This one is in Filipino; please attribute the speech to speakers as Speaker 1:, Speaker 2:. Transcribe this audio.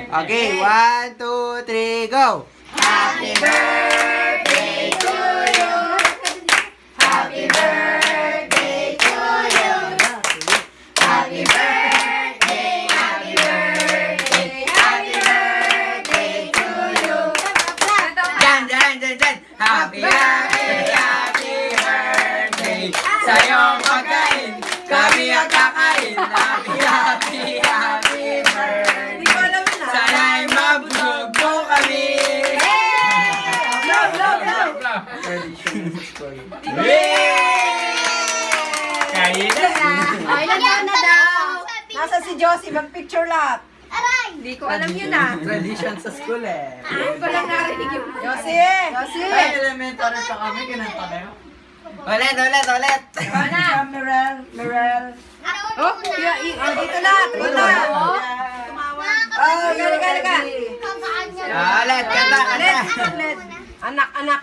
Speaker 1: Okay, 1, 2, 3, go!
Speaker 2: Happy birthday to you. Happy birthday to you. Happy birthday, happy birthday, happy birthday to you.
Speaker 1: Dyan! Happy, happy birthday! Sa'yong pagkain, kami ang kakain. Happy, happy birthday! Sana'y mabusog mo kami! Kain na!
Speaker 2: Ilan taon na daw?
Speaker 3: Nasa si Josie, mag-picture lahat.
Speaker 2: Hindi ko alam yun ah.
Speaker 1: Tradition sa school eh.
Speaker 2: Hindi ko lang narinig yung
Speaker 3: Josie!
Speaker 1: Ay, elementary pa kami, kinanta na yun. Ulit!
Speaker 3: Mirel.
Speaker 2: Oh, dito na.
Speaker 3: Oh, gali ka.
Speaker 1: Ulit, kanta!
Speaker 3: Anak.